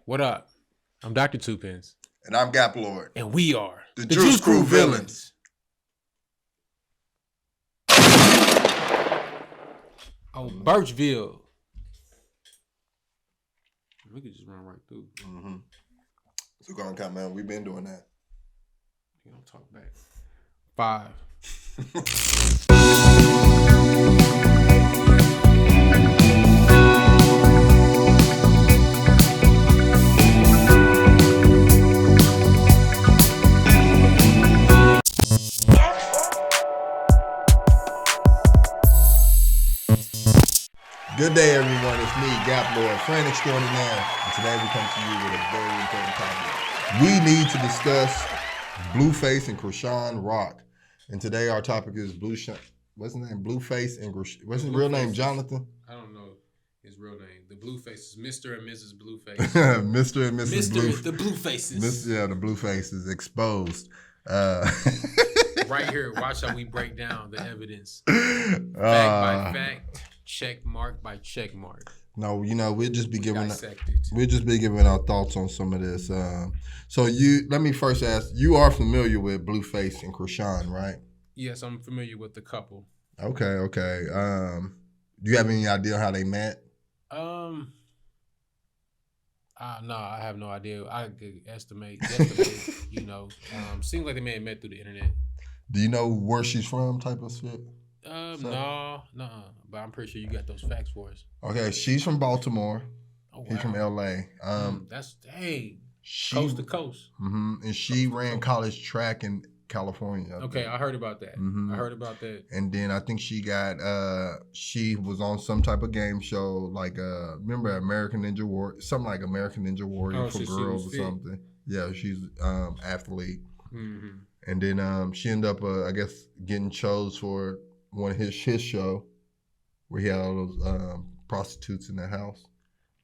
What up? I'm Dr. Tuepenz. And I'm Gaplord. And we are the Juice Crew Villans. Oh, Birchville. We could just run right through. Mm-hmm. So go on, count, man. We've been doing that. You don't talk back. 5. Good day, everyone. It's me, Gaplord, friend extraordinaire. And today we come to you with a very important topic. We need to discuss Blueface and Chrisean Rock. And today our topic is what's his name? Blueface and what's his real name? Jonathan? I don't know his real name. The Blueface is Mr. and Mrs. Blueface. Mr. and Mrs. Mr. The Bluefaces. The Blueface is exposed. Right here, watch how we break down the evidence. Fact by fact. Check mark by check mark. No, we'll just be giving our thoughts on some of this. So let me first ask, you are familiar with Blueface and Chrisean, right? Yes, I'm familiar with the couple. Okay. Do you have any idea how they met? No, I have no idea. I could estimate, seems like they may have met through the internet. Do you know where she's from, type of shit? No, but I'm pretty sure you got those facts for us. Okay, she's from Baltimore. Oh, wow. He's from LA. That's coast to coast. Mm-hmm, and she ran college track in California. Okay, I heard about that. Mm-hmm. I heard about that. And then I think she was on some type of game show, like remember American Ninja Warrior, something like American Ninja Warrior for girls or something. Yeah, she's athlete. Mm-hmm. And then she ended up, I guess, getting chose for one of his show where he had all those prostitutes in the house.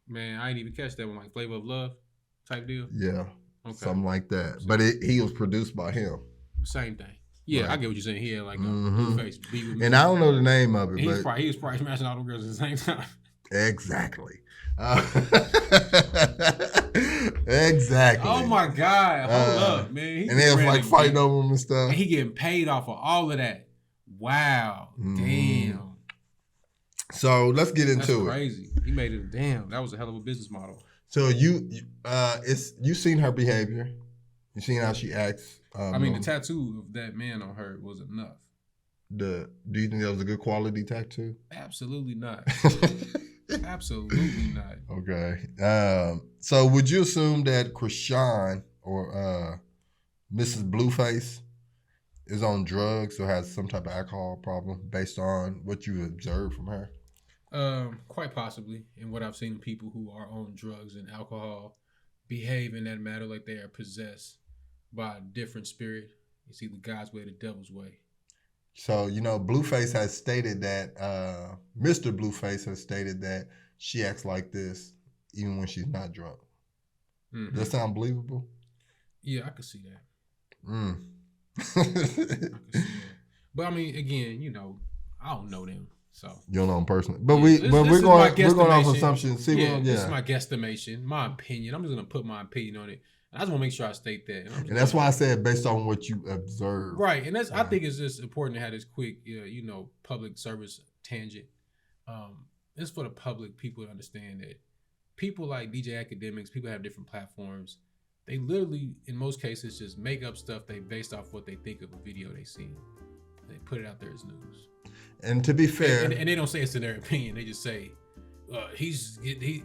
Man, I didn't even catch that one, like Flavor of Love type deal. Yeah, okay. Something like that. But he was produced by him. Same thing. Yeah, right. I get what you're saying. He had like a Blueface beat with me. And I don't know the name of it. He was probably smashing all the girls at the same time. Exactly. Exactly. Oh my God! Hold up, man. And they was like fighting over him and stuff. And he getting paid off of all of that. Wow. Damn. So let's get into it. That's crazy. He made it. Damn. That was a hell of a business model. So you seen her behavior. You seen how she acts. The tattoo of that man on her was enough. Do you think that was a good quality tattoo? Absolutely not. Absolutely not. Okay. So would you assume that Chrisean or Mrs. Blueface is on drugs or has some type of alcohol problem based on what you observed from her? Quite possibly. And what I've seen people who are on drugs and alcohol behave in that matter like they are possessed by a different spirit. It's either God's way or the devil's way. So, Blueface has stated that, Mr. Blueface has stated that she acts like this even when she's not drunk. Mm-hmm. Does that sound believable? Yeah, I could see that. I could see that. But again, I don't know them. So you don't know them personally. But we're going off assumptions. This is my guesstimation, my opinion. I'm just gonna put my opinion on it. I just want to make sure I state that. And that's why I said based on what you observe. Right. And I think it's just important to have this quick, public service tangent. It's for the public, people to understand that people like DJ Academics, people have different platforms. They literally, in most cases, just make up stuff they based off what they think of a video they see. They put it out there as news. And to be fair. And they don't say it's in their opinion. They just say, he's doing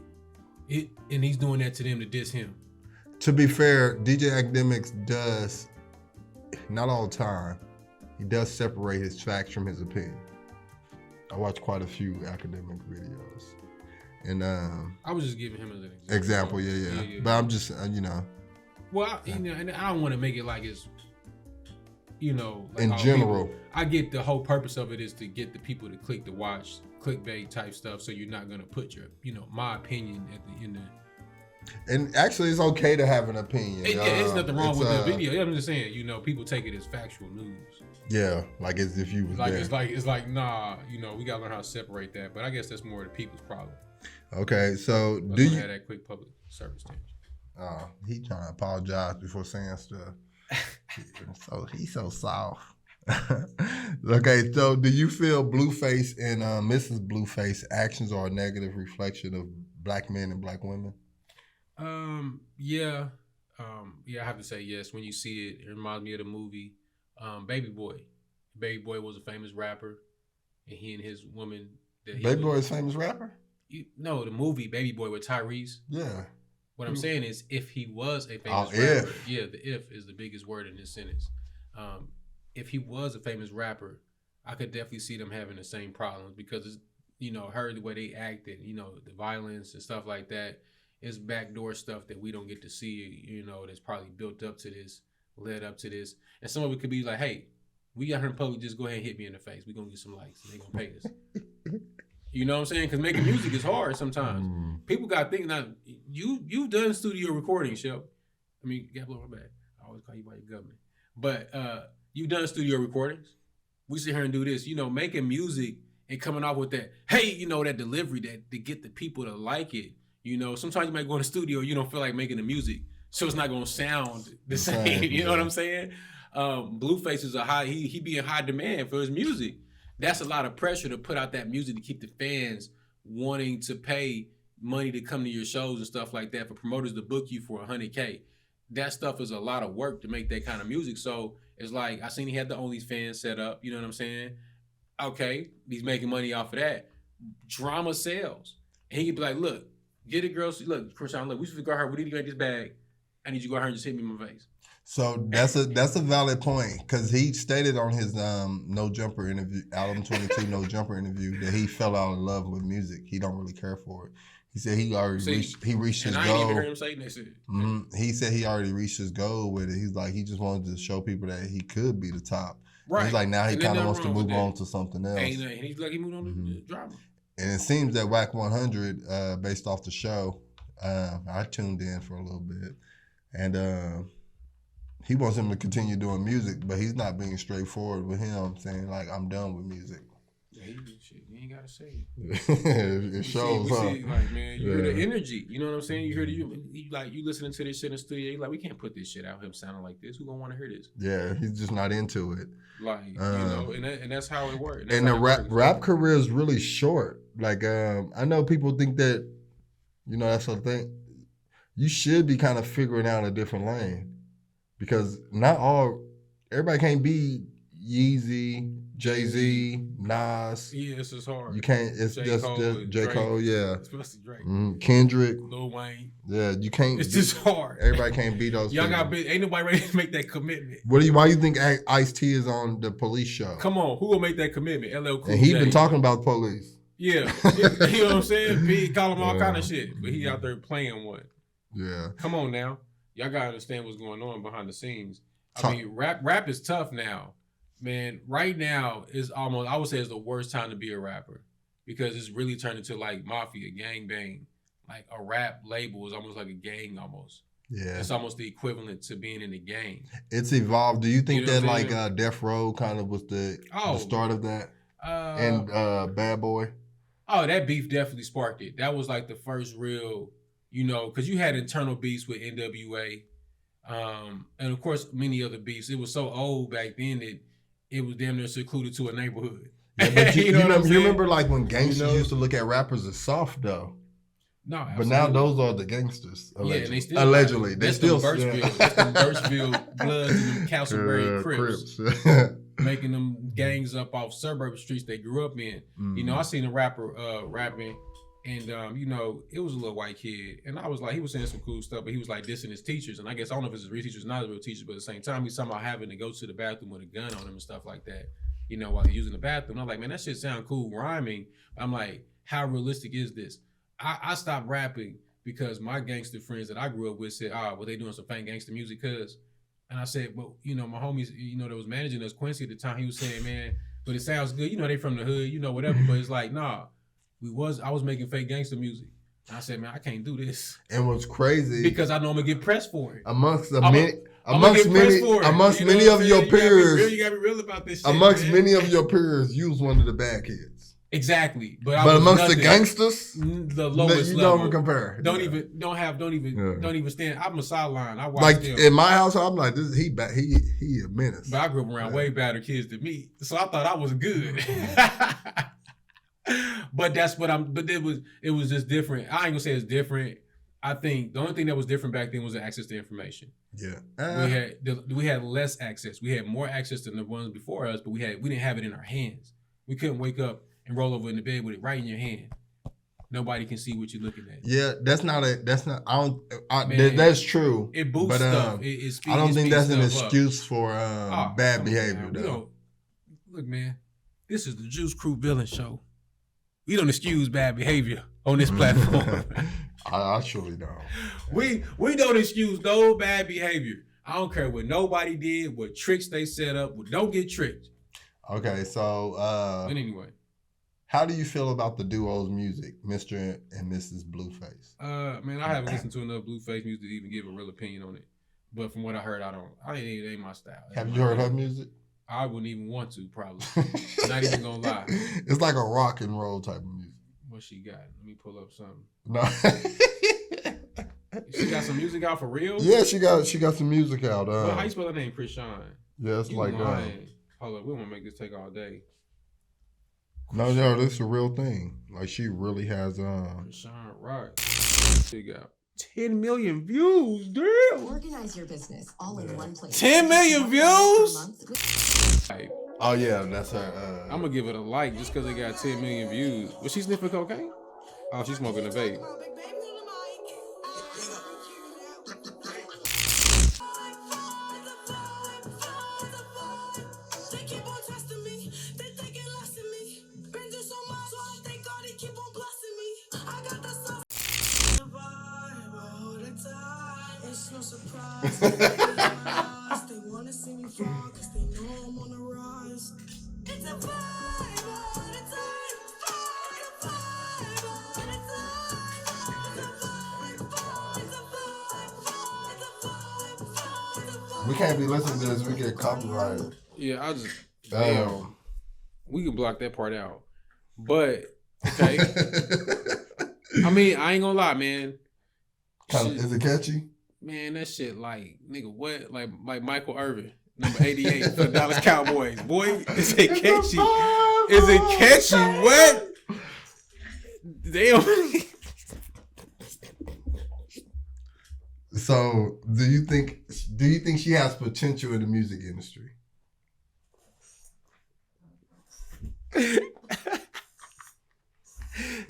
that to them to diss him. To be fair, DJ Academics does, not all the time, he does separate his facts from his opinion. I watch quite a few academic videos. And I was just giving him as an example. Yeah. But I'm just, Well, and I don't want to make it like it's, like in general. People. I get the whole purpose of it is to get the people to click to watch clickbait type stuff. So you're not going to put your, my opinion at the end of And actually, it's okay to have an opinion. There's nothing wrong with the video. I'm just saying, people take it as factual news. Yeah, like as if you was like there. It's like nah, we gotta learn how to separate that. But I guess that's more the people's problem. Okay, so do you have that quick public service tangent? He trying to apologize before saying stuff. So he's so soft. Okay, so do you feel Blueface and Mrs. Blueface actions are a negative reflection of black men and black women? Yeah. I have to say yes. When you see it, it reminds me of the movie Baby Boy. Baby Boy was a famous rapper, and he and his woman. Baby Boy is a famous rapper? No, the movie Baby Boy with Tyrese. Yeah. What I'm saying is, if he was a famous rapper, the if is the biggest word in this sentence. If he was a famous rapper, I could definitely see them having the same problems because it's, heard the way they acted, the violence and stuff like that. It's backdoor stuff that we don't get to see, that's probably built up to this, led up to this. And some of it could be like, hey, we got her in public, just go ahead and hit me in the face. We're going to get some likes and they're going to pay us. You know what I'm saying? Because making music is hard sometimes. People got to think, now, you've done studio recording, Shep. I mean, Gaplord, my bad. I always call you by your government. But you've done studio recordings. We sit here and do this, making music and coming off with that, hey, that delivery that to get the people to like it. Sometimes you might go in the studio, you don't feel like making the music, so it's not going to sound the same. You know what I'm saying? Blueface is he be in high demand for his music. That's a lot of pressure to put out that music to keep the fans wanting to pay money to come to your shows and stuff like that, for promoters to book you for $100K. That stuff is a lot of work to make that kind of music. So it's like, I seen he had the OnlyFans set up, you know what I'm saying? Okay, he's making money off of that. Drama sells. And he could be like, look, get it, girl. Look, Krishan, look, we should go out here. We need to get this bag. I need you to go out here and just hit me in my face. So that's a valid point, because he stated on his No Jumper interview, Album 22 No Jumper interview, that he fell out of love with music. He don't really care for it. He said he already reached his goal. I ain't even heard him say that shit. He said he already reached his goal with it. He's like, he just wanted to show people that he could be the top. Right. He's like, now he kind of wants to move on to something else. And he's like, he moved on to drama. And it seems that Whack 100, based off the show, I tuned in for a little bit, and he wants him to continue doing music, but he's not being straightforward with him, saying like, I'm done with music. Yeah, you ain't gotta say it. It shows, huh? Like, man, you hear the energy. You know what I'm saying? You hear you listening to this shit in the studio. You're like, we can't put this shit out. Him sounding like this. Who gonna want to hear this? Yeah, he's just not into it. Like, and that's how it works. And the rap career is really short. Like, I know people think that, that's the thing. You should be kind of figuring out a different lane, because everybody can't be Yeezy, Jay-Z, Nas. Yeah, it's just hard. You can't. It's just J. Cole, yeah. Especially Drake. Kendrick. Lil Wayne. Yeah, you can't. It's just hard. Everybody can't be those. Y'all ain't nobody ready to make that commitment. Why you think Ice-T is on the Police show? Come on, who will make that commitment? LL Cool J. And he been talking about police. Yeah, you know what I'm saying? Big, call him all kind of shit, but he out there playing one. Yeah. Come on now, y'all gotta understand what's going on behind the scenes. I mean, rap is tough now. Man, right now is almost, I would say, it's the worst time to be a rapper, because it's really turned into like mafia, gangbang. Like a rap label is almost like a gang almost. Yeah. It's almost the equivalent to being in the gang. It's evolved. Do you think that like Death Row kind of was the start of that? And Bad Boy? Oh, that beef definitely sparked it. That was like the first real, because you had internal beefs with NWA. And of course, many other beefs. It was so old back then that it was damn near secluded to a neighborhood. Yeah, but you remember like when gangsters used to look at rappers as soft though. No, absolutely. But now those are the gangsters. Allegedly. Yeah, and they still allegedly. That's the Birchville. That's the Birchville Bloods and the Castleberry Crips. Making them gangs up off suburb streets they grew up in. I seen a rapper rapping, and it was a little white kid, and I was like, he was saying some cool stuff, but he was like dissing his teachers, and I guess I don't know if it's his real teachers, not his real teachers, but at the same time, he's talking about having to go to the bathroom with a gun on him and stuff like that, while he's using the bathroom. I'm like, man, that shit sound cool rhyming. I'm like, how realistic is this? I stopped rapping because my gangster friends that I grew up with said, well, they doing some fake gangster music, cuz. And I said, well, my homies, that was managing us, Quincy at the time, he was saying, man, but it sounds good. They from the hood, whatever. But it's like, nah, I was making fake gangster music. And I said, man, I can't do this. And what's crazy, because I know I'm gonna get pressed for it. Amongst many of your peers, you gotta be real about this shit. Amongst many of your peers, you was one of the bad kids. Exactly, but amongst the gangsters, the lowest you level. don't even compare. Don't even stand. I'm a sideline. I watch like them. In my house. I'm like, this. He a menace. But I grew up around way better kids than me, so I thought I was good. But that's what I'm. But it was just different. I ain't gonna say it's different. I think the only thing that was different back then was the access to information. Yeah, we had less access. We had more access than the ones before us, but we didn't have it in our hands. We couldn't wake up and roll over in the bed with it right in your hand. Nobody can see what you're looking at. Yeah, that's not. That's true. It boosts stuff. I don't think that's an excuse for bad behavior, though. Look, man, this is the Juice Crew Villain Show. We don't excuse bad behavior on this platform. I surely don't. We don't excuse no bad behavior. I don't care what nobody did, what tricks they set up. Don't get tricked. Okay, so but anyway, how do you feel about the duo's music, Mr. and Mrs. Blueface? Man, I haven't listened to enough Blueface music to even give a real opinion on it. But from what I heard, it ain't my style. Have you heard her music? I wouldn't even want to, probably. Not even gonna lie. It's like a rock and roll type of music. What she got? Let me pull up something. No. She got some music out for real? Yeah, she got some music out. How you spell her name? Krishan. Yeah, it's like hold up, we won't make this take all day. No, this is a real thing. Like she really has Krishan Rock. She got 10 million views, damn. Organize your business all in one place. 10 million views? Oh yeah, that's her. I'm gonna give it a like just because it got 10 million views. Was she sniffing cocaine? Oh, she's smoking a vape. They wanna see me fall cause they know I'm on the rise. It's a vibe all the time. We can't be listening to this. We get copyrighted. Yeah, I just damn. We can block that part out. But okay. I mean, I ain't gonna lie, man. Is it catchy? Man, that shit like nigga what? Like Michael Irvin, number 88 for the Dallas Cowboys. Boy, is it catchy? Is it catchy? What? Damn. So, do you think she has potential in the music industry?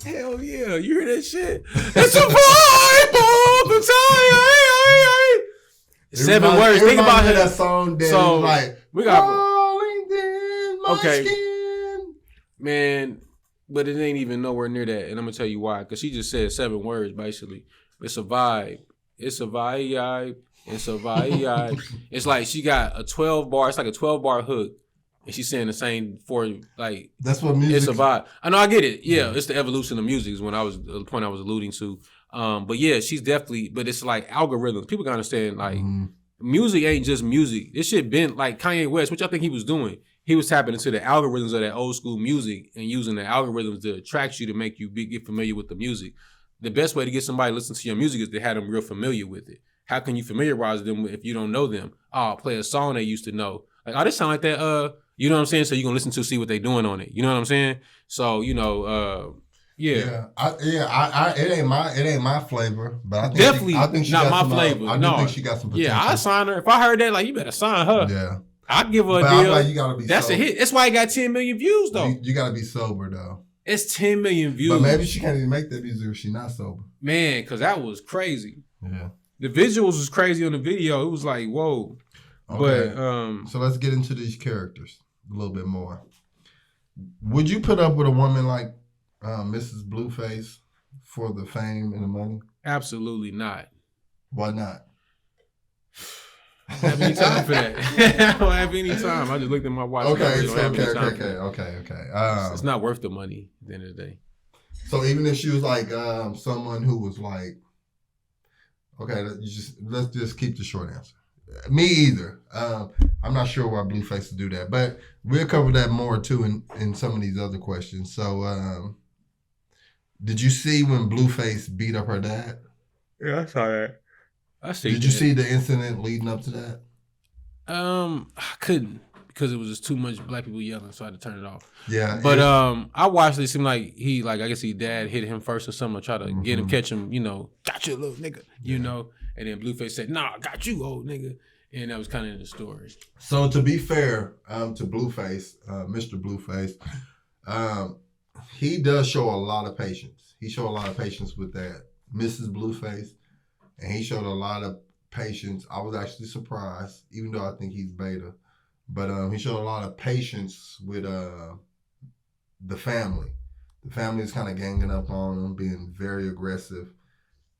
Hell yeah, you hear that shit? It's a vibe all the time. 7 words. Think about it. That song. So like we got okay, skin. Man, but it ain't even nowhere near that, and I'm gonna tell you why. Because she just said 7 words basically. It's a vibe. It's a vibe. It's a vibe. It's like she got a 12 bar. It's like a 12 bar hook. And she's saying the same for like that's what music. It's a vibe. I know, I get it. Yeah, it's the evolution of music is the point I was alluding to. But yeah, she's definitely. But it's like algorithms. People gotta understand like music ain't just music. This shit been like Kanye West, which I think he was doing. He was tapping into the algorithms of that old school music and using the algorithms to attract you to make you get familiar with the music. The best way to get somebody to listen to your music is to have them real familiar with it. How can you familiarize them if you don't know them? Oh, play a song they used to know. Like, oh, this sound like that. You know what I'm saying? So you're gonna listen to see what they doing on it. You know what I'm saying? So it ain't my flavor, but I think definitely I think she not got my flavor. I think she got some potential. Yeah, I sign her. If I heard that, like you better sign her. Yeah, I'd give her a but deal. Like, you gotta be That's sober. a hit. That's why it got 10 million views though. You gotta be sober though. It's 10 million views. But maybe she can't even make that music if she's not sober. Man, because that was crazy. Yeah. The visuals was crazy on the video. It was like, whoa. Okay. But so let's get into these characters a little bit more. Would you put up with a woman like Mrs. Blueface for the fame and the money? Absolutely not. Why not? I don't have any time for that. I don't have any time. I just looked at my watch. Okay. It's not worth the money at the end of the day. So even if she was like someone who was like, okay, let's just keep the short answer. Me either. I'm not sure why Blueface would do that, but we'll cover that more too in some of these other questions. So, did you see when Blueface beat up her dad? Yeah, I saw that. Did you see the incident leading up to that? I couldn't because it was just too much black people yelling, so I had to turn it off. Yeah, but I watched it. It seemed like I guess his dad hit him first or something, to try to get him, catch him. Got you, little nigga. You know, and then Blueface said, "Nah, I got you, old nigga." And that was kind of in the story. So to be fair, to Blueface, Mr. Blueface, he does show a lot of patience. He showed a lot of patience with that Mrs. Blueface, and he showed a lot of patience. I was actually surprised, even though I think he's beta, but he showed a lot of patience with the family. The family is kind of ganging up on him, being very aggressive,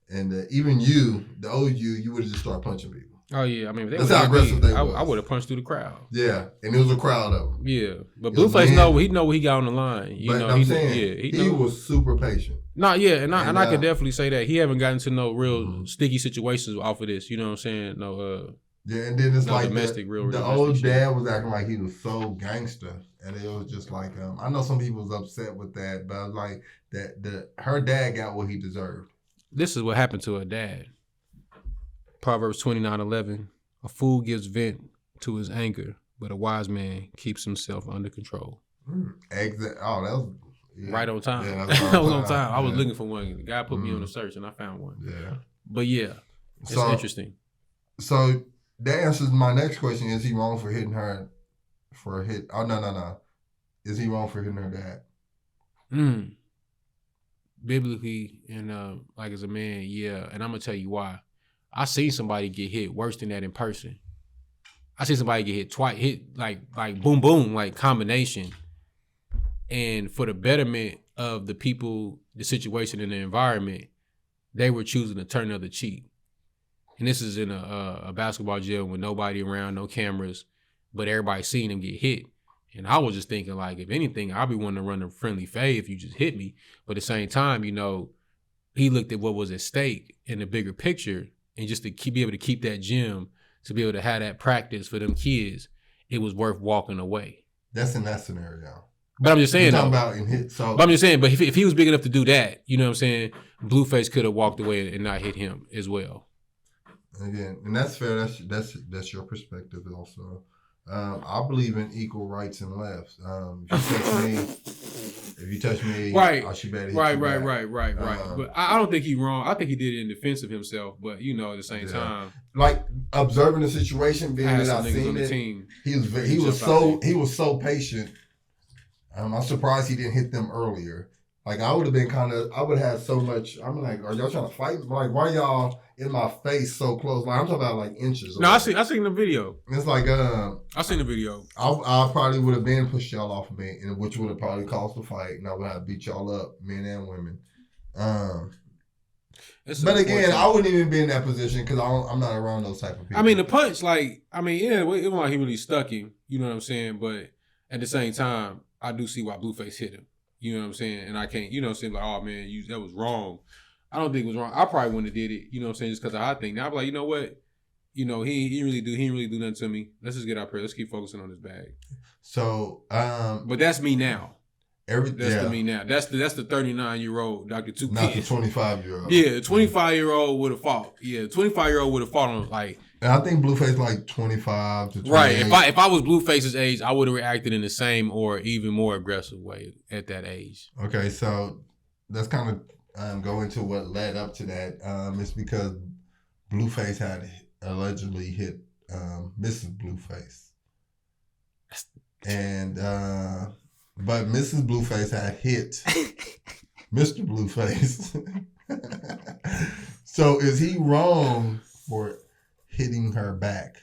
and even you, the old you would have just started punching people. Oh yeah, I mean, that's how aggressive they was. I would have punched through the crowd. Yeah, and it was a crowd of them. Yeah, but Blueface know what he got on the line. You know, I'm saying he was super patient. No, yeah, and I could definitely say that he haven't gotten to no real sticky situations off of this. You know what I'm saying? No, yeah, and then it's no like domestic, the old dad was acting like he was so gangster, and it was just like I know some people was upset with that, but I was like her dad got what he deserved. This is what happened to her dad. Proverbs 29:11. A fool gives vent to his anger, but a wise man keeps himself under control. That was right on time. Yeah, that was on time. I was looking for one. The guy put me on the search, and I found one. Yeah, but yeah, it's interesting. So that answers my next question: is he wrong for hitting her for a hit? Oh no. Is he wrong for hitting her dad? Biblically and like as a man, yeah, and I'm gonna tell you why. I seen somebody get hit worse than that in person. I seen somebody get hit twice, like boom boom, like combination. And for the betterment of the people, the situation, and the environment, they were choosing to turn the other cheek. And this is in a basketball gym with nobody around, no cameras, but everybody seeing them get hit. And I was just thinking, like, if anything, I'll be wanting to run a friendly fade if you just hit me. But at the same time, you know, he looked at what was at stake in the bigger picture. And just to be able to keep that gym, to be able to have that practice for them kids, it was worth walking away. That's in that scenario. But I'm just saying, but I'm just saying, but if he was big enough to do that, you know what I'm saying, Blueface could have walked away and not hit him as well. Again, and that's fair. That's your perspective also. I believe in equal rights and lefts. If you touch me, right, I should better hit right. But I don't think he's wrong. I think he did it in defense of himself. But you know, at the same time, like observing the situation, being that I seen it, he was so patient. I'm surprised he didn't hit them earlier. Like I would have been I would have had so much. I'm like, are y'all trying to fight? Like, why y'all in my face so close? Like I'm talking about like inches. No, I seen the video. It's like I seen the video. I probably would have been pushed y'all off of me, and which would have probably caused a fight, and I would have beat y'all up, men and women. But again, I wouldn't even be in that position because I'm not around those type of people. I mean, the punch, yeah, it wasn't like he really stuck him. You know what I'm saying? But at the same time, I do see why Blueface hit him. You know what I'm saying? And I can't, you know what I'm saying? Like, oh man, that was wrong. I don't think it was wrong. I probably wouldn't have did it, you know what I'm saying, just because I think. Now I'd be like, you know what? You know, he didn't really do nothing to me. Let's just get out here. Let's keep focusing on this bag. So but that's me now. That's me now. That's the 39-year-old Dr. Tuepenz. Not the 25-year-old. Yeah, the 25-year-old would have fought. Yeah, the 25-year-old would have fought on like. And I think Blueface like 25 to 28. Right. If I was Blueface's age, I would have reacted in the same or even more aggressive way at that age. Okay, so let's kind of go into what led up to that. It's because Blueface had allegedly hit Mrs. Blueface, and but Mrs. Blueface had hit Mr. Blueface. So is he wrong for hitting her back?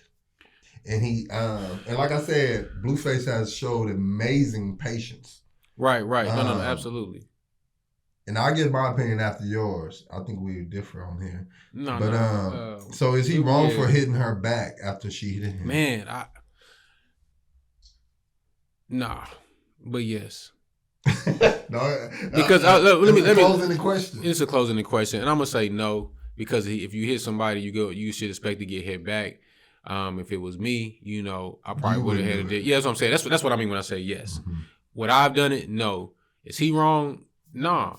And he and like I said, Blueface has showed amazing patience. Right. No, absolutely. And I give my opinion after yours. I think we differ on here. So is he wrong for hitting her back after she hit him? Man, nah, but yes. No, because let me closing the question. It's a closing the question, and I'm gonna say no because if you hit somebody, you should expect to get hit back. If it was me, you know, I probably would have had it. Yeah, that's what I'm saying. That's what I mean when I say yes. Mm-hmm. Would I have done it? No. Is he wrong? Nah.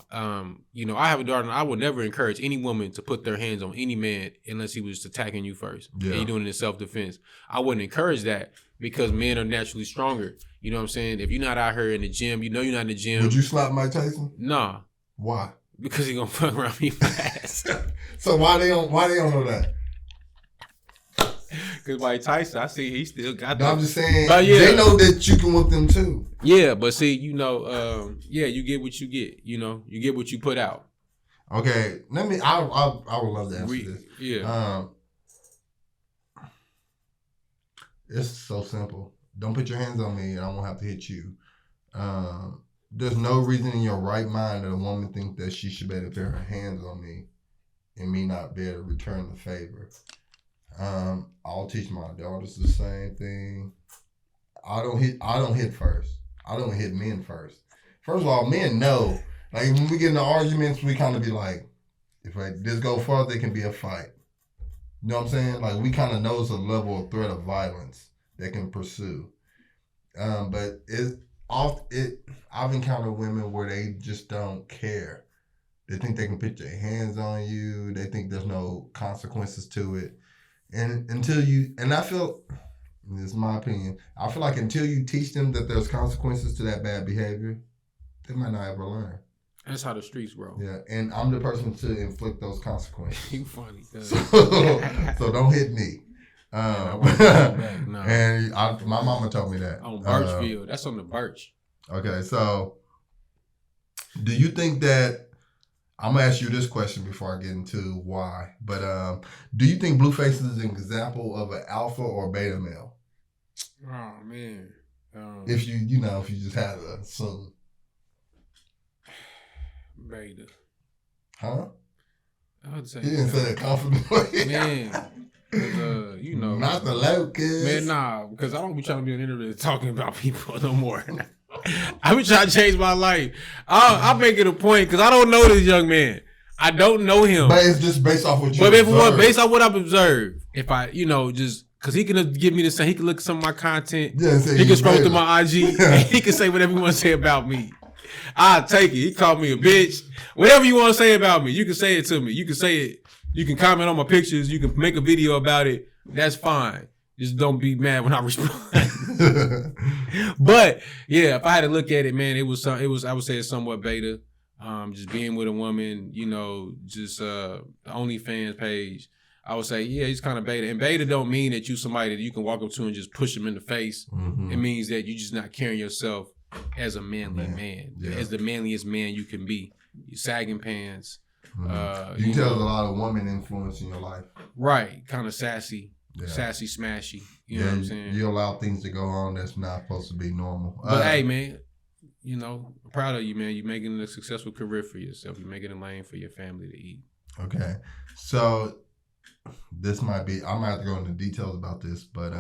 You know, I have a daughter, and I would never encourage any woman to put their hands on any man unless he was attacking you first. Yeah. And you're doing it in self-defense. I wouldn't encourage that because men are naturally stronger. You know what I'm saying? If you're not out here in the gym, you know you're not in the gym. Would you slap Mike Tyson? Nah. Why? Because he gonna fuck around me fast. So why they don't know that? Because Mike Tyson, I see he still got that. No, I'm just saying, they know that you can whip them too. Yeah, but see, you know, you get what you get. You know, you get what you put out. Okay, I would love to answer this. Yeah. It's so simple. Don't put your hands on me and I won't have to hit you. There's no reason in your right mind that a woman thinks that she should be able to put her hands on me and me not be able to return the favor. I'll teach my daughters the same thing. I don't hit first. I don't hit men first. First of all, men know. Like when we get into arguments, we kind of be like, if this go further, it can be a fight. You know what I'm saying? Like we kind of know the level of threat of violence that can pursue. But I've encountered women where they just don't care. They think they can put their hands on you. They think there's no consequences to it. And I feel, this is my opinion, I feel like until you teach them that there's consequences to that bad behavior, they might not ever learn. That's how the streets roll. Yeah, and I'm the person to inflict those consequences. You funny. So don't hit me. No. And my mama told me that. On Birchfield. That's on the Birch. Okay, so do you think that, I'm going to ask you this question before I get into why, but do you think Blueface is an example of an alpha or beta male? Oh, man. If you just had a son. Beta. Huh? I would say. He didn't say that confidently. Man. You know. Not the locust. Man, nah, because I don't be trying to be on the internet talking about people no more. I be trying to change my life. I'll make it a point because I don't know this young man. I don't know him. But it's just based off what you based off what I've observed. If I, just because he can give me the same, he can look at some of my content. Yeah, he can scroll through my IG. And he can say whatever he want to say about me. I'll take it. He called me a bitch. Whatever you want to say about me, you can say it to me. You can say it. You can comment on my pictures. You can make a video about it. That's fine. Just don't be mad when I respond. But yeah, if I had to look at it, man, it was I would say it's somewhat beta. Just being with a woman, just the OnlyFans page. I would say, yeah, he's kind of beta. And beta don't mean that you somebody that you can walk up to and just push him in the face. Mm-hmm. It means that you're just not carrying yourself as a manly man. Yeah. As the manliest man you can be. You sagging pants. Mm-hmm. You tell a lot of women influence in your life. Right. Kind of sassy. Yeah. Sassy, smashy. You know what I'm saying? You allow things to go on that's not supposed to be normal. But hey, man, I'm proud of you, man. You're making a successful career for yourself. You're making a lane for your family to eat. Okay. So this might be, I might have to go into details about this, but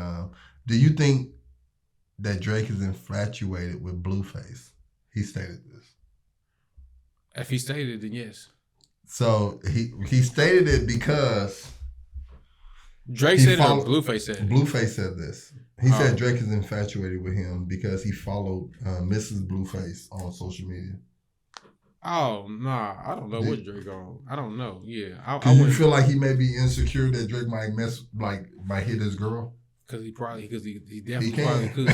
do you think that Drake is infatuated with Blueface? He stated this. If he stated it, then yes. So he stated it because Drake said it or Blueface said it? Blueface said this. He said Drake is infatuated with him because he followed Mrs. Blueface on social media. Oh, nah. I don't know what Drake on. I don't know. Yeah. Do you feel like he may be insecure that Drake might might hit his girl? Because he definitely probably could.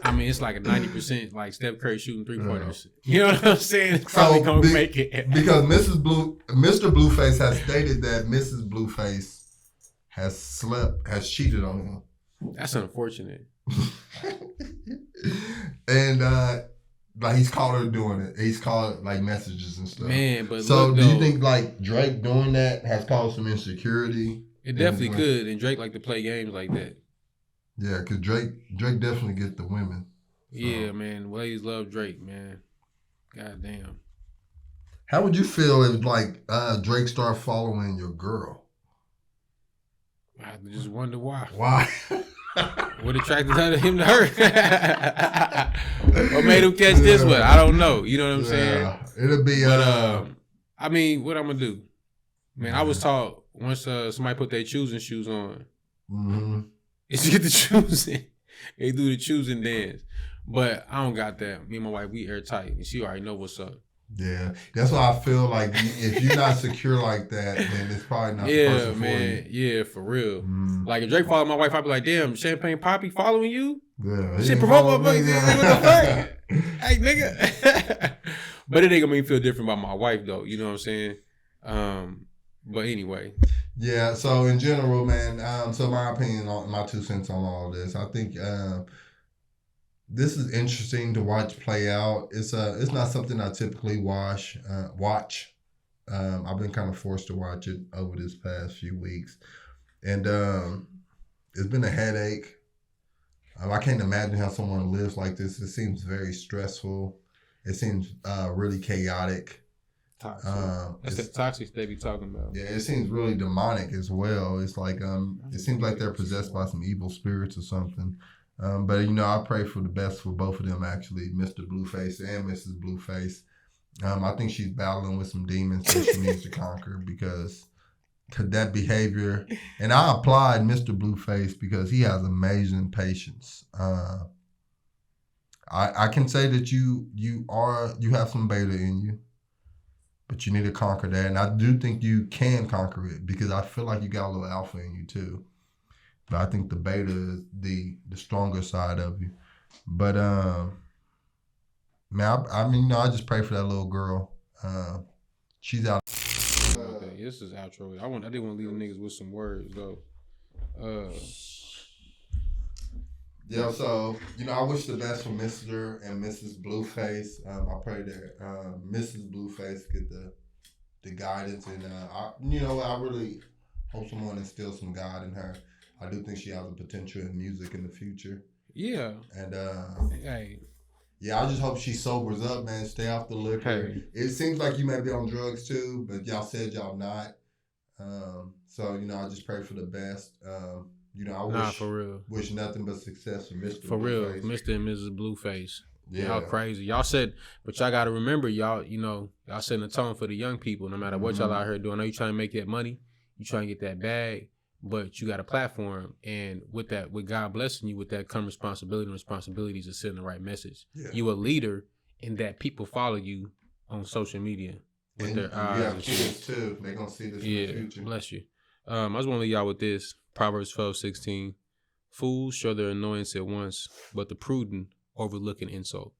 I mean, it's like a 90% like Steph Curry shooting 3-pointers. You know what I'm saying? It's probably gonna make it. Because Mr. Blueface has stated that Mrs. Blueface has cheated on him. That's unfortunate. And like he's caught her doing it. He's called like messages and stuff. Man, but so do you think like Drake doing that has caused some insecurity? It definitely could, and Drake like to play games like that. Yeah, because Drake definitely get the women. So. Yeah, man. Ladies love Drake, man. God damn. How would you feel if like Drake started following your girl? I just wonder why. Why? What attracted him to her? What made him catch this one? I don't know. You know what I'm saying? It'll be. But I mean, what I'm gonna do, man? I was taught once somebody put their choosing shoes on, Mm-hmm. Is you get the choosing. They do the choosing dance. But I don't got that. Me and my wife, we airtight. And she already know what's up. Yeah. That's why I feel like if you're not secure like that, then it's probably not the person for you. Yeah, for real. Mm. Like if Drake followed my wife, I'd be like, damn, Champagne Poppy following you? Yeah. Shit, promote my buddy. What the fuck? Hey, nigga. But it ain't gonna make me feel different about my wife, though. You know what I'm saying? But anyway. Yeah, so in general, man, so my opinion, my 2 cents on all this, I think this is interesting to watch play out. It's not something I typically watch. I've been kind of forced to watch it over this past few weeks. And it's been a headache. I can't imagine how someone lives like this. It seems very stressful. It seems really chaotic. Toxic. That's the toxic they be talking about. Yeah, it seems really demonic as well. It's like it seems like they're possessed by some evil spirits or something. But I pray for the best for both of them actually, Mr. Blueface and Mrs. Blueface. I think she's battling with some demons that she needs to conquer because that behavior. And I applaud Mr. Blueface because he has amazing patience. I can say that you have some beta in you. But you need to conquer that. And I do think you can conquer it because I feel like you got a little alpha in you too. But I think the beta is the stronger side of you. But, man, I just pray for that little girl. She's out. Okay, this is outro. I did want to leave the niggas with some words, though. Yeah, so, I wish the best for Mr. and Mrs. Blueface. I pray that Mrs. Blueface get the guidance. And, I really hope someone instills some God in her. I do think she has a potential in music in the future. Yeah. And, hey. Yeah, I just hope she sobers up, man. Stay off the liquor. Hey. It seems like you may be on drugs, too, but y'all said y'all not. So, I just pray for the best. I wish nothing but success for Mr. For real, Mr. and Mrs. Blueface. Yeah. Y'all crazy. Y'all said, but y'all got to remember, y'all setting the tone for the young people. No matter what y'all out here doing, I know you trying to make that money, you trying to get that bag, but you got a platform, and with God blessing you, with that come responsibility, and responsibilities of sending the right message. Yeah. You a leader, in that people follow you on social media with and their eyes. You have kids too. They're gonna see this in the future. Bless you. I just want to leave y'all with this. Proverbs 12:16. Fools show their annoyance at once, but the prudent overlook an insult.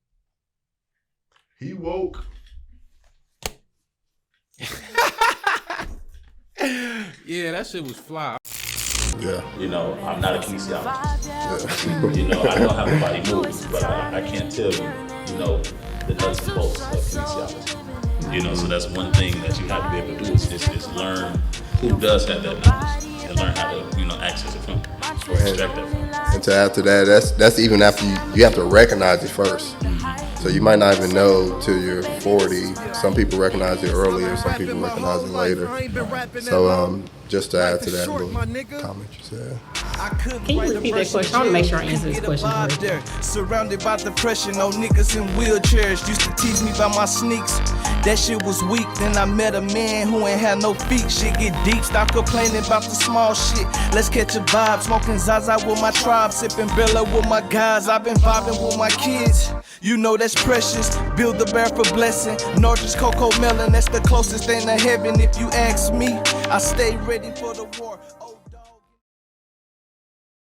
He woke. Yeah, that shit was fly. Yeah. I'm not a kinesiologist. Yeah. I know how the body moves, but I can't tell you, the nuts and bolts of kinesiology. So that's one thing that you have to be able to do is learn who does have that knowledge and learn how to, access it from or extract that from. And to add to that, that's even after you have to recognize it first. So you might not even know till you're 40. Some people recognize it earlier, some people recognize it later. So just to add to that little comment you said. Can you repeat that question? I want to make sure I answer this question correctly. Surrounded by depression, no niggas in wheelchairs used to tease me about my sneaks. That shit was weak. Then I met a man who ain't had no feet. Shit get deep, stop complaining about the small shit. Let's catch a vibe, smoking Zaza with my tribe, sipping Bella with my guys. I've been vibing with my kids. That's precious. Build the bear for blessing. Norges Cocoa Melon, that's the closest thing to heaven if you ask me. I stay ready for the war.